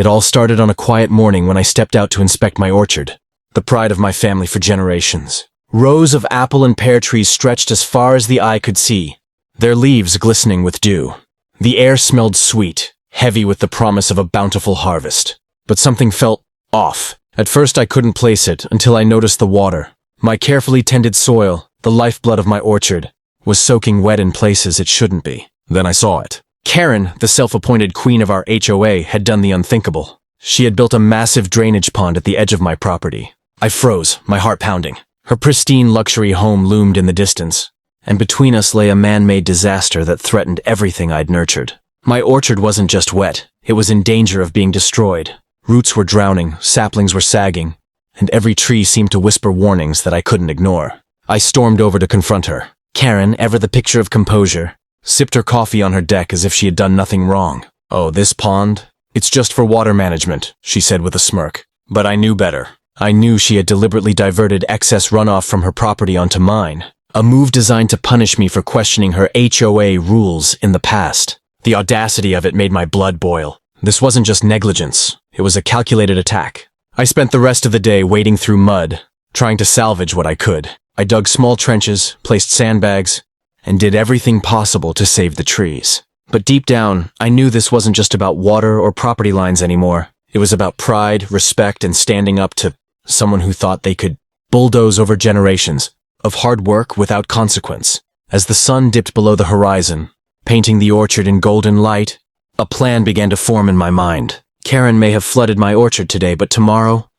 It all started on a quiet morning when I stepped out to inspect my orchard, the pride of my family for generations. Rows of apple and pear trees stretched as far as the eye could see, their leaves glistening with dew. The air smelled sweet, heavy with the promise of a bountiful harvest. But something felt off. At first I couldn't place it until I noticed the water. My carefully tended soil, the lifeblood of my orchard, was soaking wet in places it shouldn't be. Then I saw it. Karen, the self-appointed queen of our HOA, had done the unthinkable. She had built a massive drainage pond at the edge of my property. I froze, my heart pounding. Her pristine luxury home loomed in the distance, and between us lay a man-made disaster that threatened everything I'd nurtured. My orchard wasn't just wet, it was in danger of being destroyed. Roots were drowning, saplings were sagging, and every tree seemed to whisper warnings that I couldn't ignore. I stormed over to confront her. Karen, ever the picture of composure, sipped her coffee on her deck as if she had done nothing wrong. "Oh, this pond? It's just for water management," she said with a smirk. But I knew better. I knew she had deliberately diverted excess runoff from her property onto mine, a move designed to punish me for questioning her HOA rules in the past. The audacity of it made my blood boil. This wasn't just negligence, it was a calculated attack. I spent the rest of the day wading through mud, trying to salvage what I could. I dug small trenches, placed sandbags, and did everything possible to save the trees. But deep down, I knew this wasn't just about water or property lines anymore. It was about pride, respect, and standing up to someone who thought they could bulldoze over generations of hard work without consequence. As the sun dipped below the horizon, painting the orchard in golden light, a plan began to form in my mind. Karen may have flooded my orchard today, but tomorrow,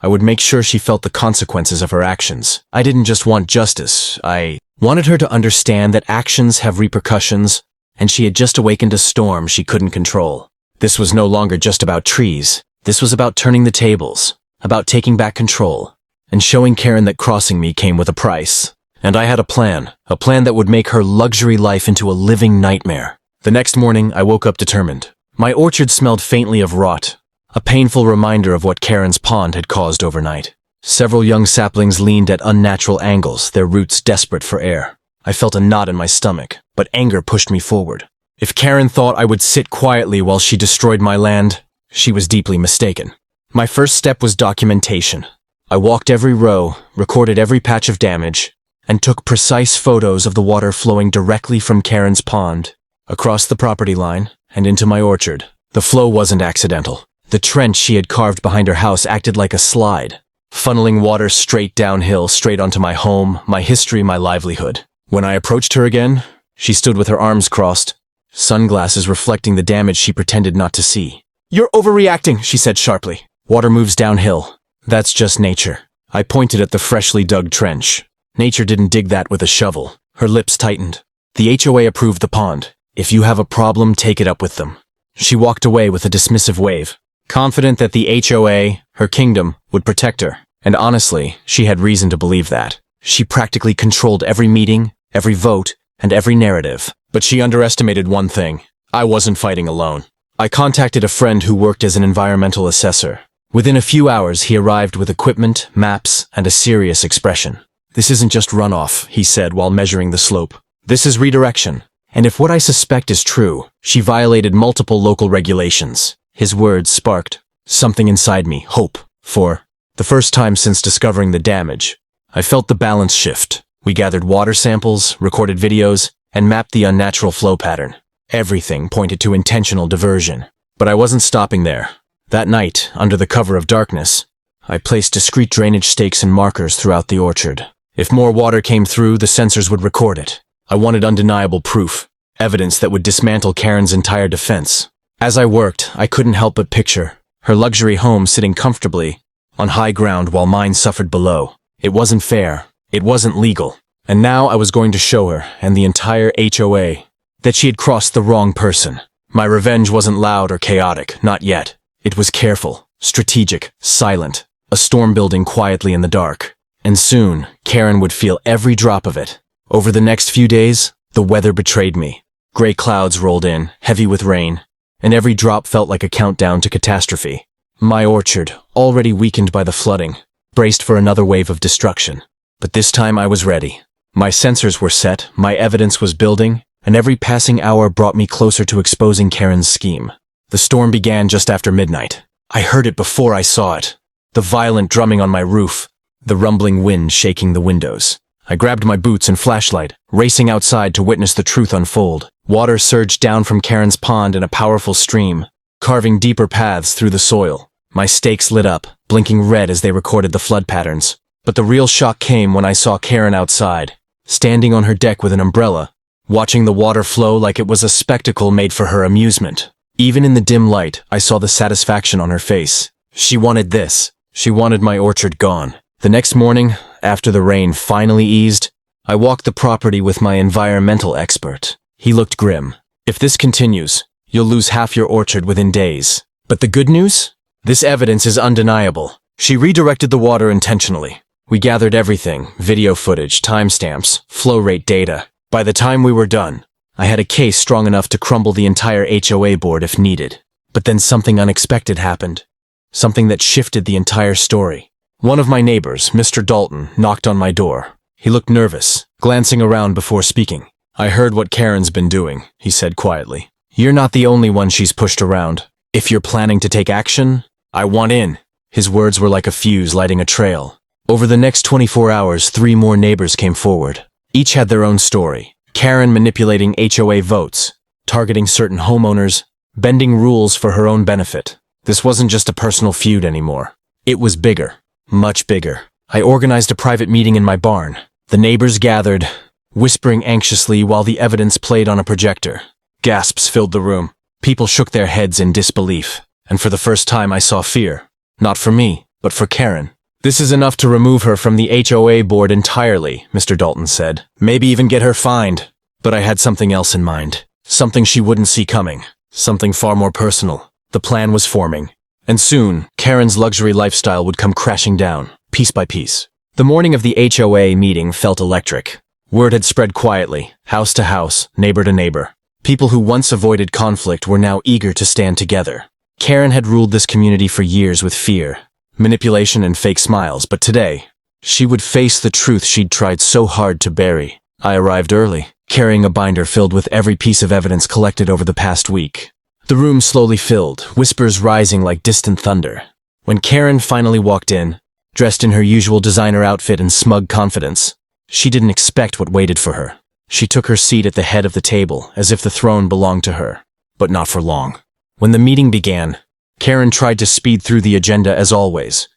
I would make sure she felt the consequences of her actions. I didn't just want justice, I wanted her to understand that actions have repercussions, and she had just awakened a storm she couldn't control. This was no longer just about trees. This was about turning the tables, about taking back control, and showing Karen that crossing me came with a price. And I had a plan that would make her luxury life into a living nightmare. The next morning, I woke up determined. My orchard smelled faintly of rot, a painful reminder of what Karen's pond had caused overnight. Several young saplings leaned at unnatural angles, their roots desperate for air. I felt a knot in my stomach, but anger pushed me forward. If Karen thought I would sit quietly while she destroyed my land, she was deeply mistaken. My first step was documentation. I walked every row, recorded every patch of damage, and took precise photos of the water flowing directly from Karen's pond, across the property line, and into my orchard. The flow wasn't accidental. The trench she had carved behind her house acted like a slide, funneling water straight downhill, straight onto my home, my history, my livelihood. When I approached her again, she stood with her arms crossed, sunglasses reflecting the damage she pretended not to see. "You're overreacting," she said sharply. "Water moves downhill. That's just nature." I pointed at the freshly dug trench. Nature didn't dig that with a shovel. Her lips tightened. "The HOA approved the pond. If you have a problem, take it up with them." She walked away with a dismissive wave, confident that the HOA, her kingdom, would protect her. And honestly, she had reason to believe that. She practically controlled every meeting, every vote, and every narrative. But she underestimated one thing. I wasn't fighting alone. I contacted a friend who worked as an environmental assessor. Within a few hours, he arrived with equipment, maps, and a serious expression. "This isn't just runoff," he said while measuring the slope. "This is redirection. And if what I suspect is true, she violated multiple local regulations." His words sparked something inside me, hope. For the first time since discovering the damage, I felt the balance shift. We gathered water samples, recorded videos, and mapped the unnatural flow pattern. Everything pointed to intentional diversion. But I wasn't stopping there. That night, under the cover of darkness, I placed discreet drainage stakes and markers throughout the orchard. If more water came through, the sensors would record it. I wanted undeniable proof, evidence that would dismantle Karen's entire defense. As I worked, I couldn't help but picture her luxury home sitting comfortably on high ground while mine suffered below. It wasn't fair. It wasn't legal. And now I was going to show her, and the entire HOA, that she had crossed the wrong person. My revenge wasn't loud or chaotic, not yet. It was careful, strategic, silent, a storm building quietly in the dark. And soon, Karen would feel every drop of it. Over the next few days, the weather betrayed me. Gray clouds rolled in, heavy with rain, and every drop felt like a countdown to catastrophe. My orchard, already weakened by the flooding, braced for another wave of destruction. But this time I was ready. My sensors were set, my evidence was building, and every passing hour brought me closer to exposing Karen's scheme. The storm began just after midnight. I heard it before I saw it. The violent drumming on my roof, the rumbling wind shaking the windows. I grabbed my boots and flashlight, racing outside to witness the truth unfold. Water surged down from Karen's pond in a powerful stream, carving deeper paths through the soil. My stakes lit up, blinking red as they recorded the flood patterns. But the real shock came when I saw Karen outside, standing on her deck with an umbrella, watching the water flow like it was a spectacle made for her amusement. Even in the dim light, I saw the satisfaction on her face. She wanted this. She wanted my orchard gone. The next morning, after the rain finally eased, I walked the property with my environmental expert. He looked grim. If this continues, you'll lose half your orchard within days. But the good news? This evidence is undeniable. She redirected the water intentionally. We gathered everything, video footage, timestamps, flow rate data. By the time we were done, I had a case strong enough to crumble the entire HOA board if needed. But then something unexpected happened. Something that shifted the entire story. One of my neighbors, Mr. Dalton, knocked on my door. He looked nervous, glancing around before speaking. "I heard what Karen's been doing," he said quietly. "You're not the only one she's pushed around. If you're planning to take action, I want in." His words were like a fuse lighting a trail. Over the next 24 hours, 3 more neighbors came forward. Each had their own story. Karen manipulating HOA votes, targeting certain homeowners, bending rules for her own benefit. This wasn't just a personal feud anymore. It was bigger, much bigger. I organized a private meeting in my barn. The neighbors gathered, whispering anxiously while the evidence played on a projector. Gasps filled the room. People shook their heads in disbelief. And for the first time I saw fear. Not for me, but for Karen. "This is enough to remove her from the HOA board entirely," Mr. Dalton said. "Maybe even get her fined." But I had something else in mind. Something she wouldn't see coming. Something far more personal. The plan was forming. And soon, Karen's luxury lifestyle would come crashing down, piece by piece. The morning of the HOA meeting felt electric. Word had spread quietly, house to house, neighbor to neighbor. People who once avoided conflict were now eager to stand together. Karen had ruled this community for years with fear, manipulation and fake smiles, but today, she would face the truth she'd tried so hard to bury. I arrived early, carrying a binder filled with every piece of evidence collected over the past week. The room slowly filled, whispers rising like distant thunder. When Karen finally walked in, dressed in her usual designer outfit and smug confidence, she didn't expect what waited for her. She took her seat at the head of the table, as if the throne belonged to her. But not for long. When the meeting began, Karen tried to speed through the agenda as always,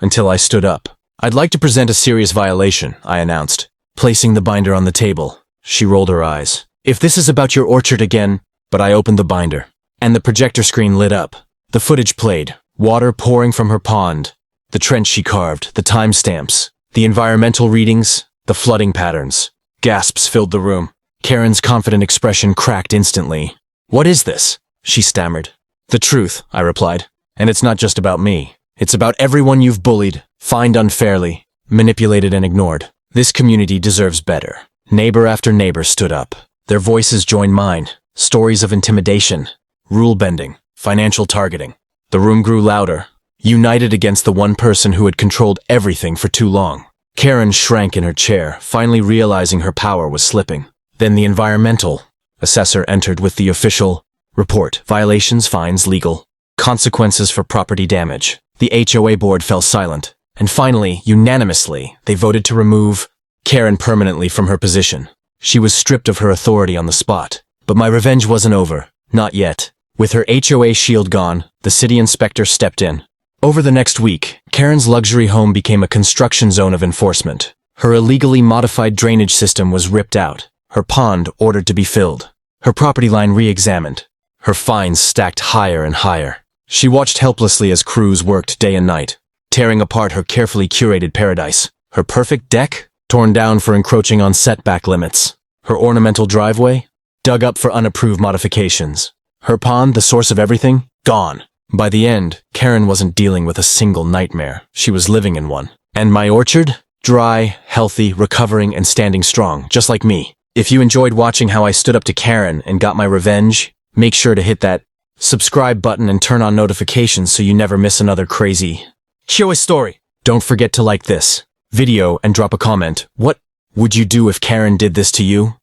until I stood up. "I'd like to present a serious violation," I announced, placing the binder on the table. She rolled her eyes. "If this is about your orchard again," but I opened the binder, and the projector screen lit up. The footage played, water pouring from her pond, the trench she carved, the timestamps, the environmental readings, the flooding patterns. Gasps filled the room. Karen's confident expression cracked instantly. "What is this?" she stammered. "The truth," I replied. "And it's not just about me. It's about everyone you've bullied, fined unfairly, manipulated and ignored. This community deserves better." Neighbor after neighbor stood up. Their voices joined mine. Stories of intimidation, rule bending, financial targeting. The room grew louder, united against the one person who had controlled everything for too long. Karen shrank in her chair, finally realizing her power was slipping. Then the environmental assessor entered with the official report: violations, fines, legal consequences for property damage. The HOA board fell silent, and finally, unanimously, they voted to remove Karen permanently from her position. She was stripped of her authority on the spot. But my revenge wasn't over. Not yet. With her HOA shield gone, the city inspector stepped in. Over the next week, Karen's luxury home became a construction zone of enforcement. Her illegally modified drainage system was ripped out, her pond ordered to be filled, her property line re-examined, her fines stacked higher and higher. She watched helplessly as crews worked day and night, tearing apart her carefully curated paradise. Her perfect deck, torn down for encroaching on setback limits. Her ornamental driveway, dug up for unapproved modifications. Her pond, the source of everything, gone. By the end, Karen wasn't dealing with a single nightmare. She was living in one. And my orchard? Dry, healthy, recovering, and standing strong, just like me. If you enjoyed watching how I stood up to Karen and got my revenge, make sure to hit that subscribe button and turn on notifications so you never miss another crazy HOA story. Don't forget to like this video and drop a comment. What would you do if Karen did this to you?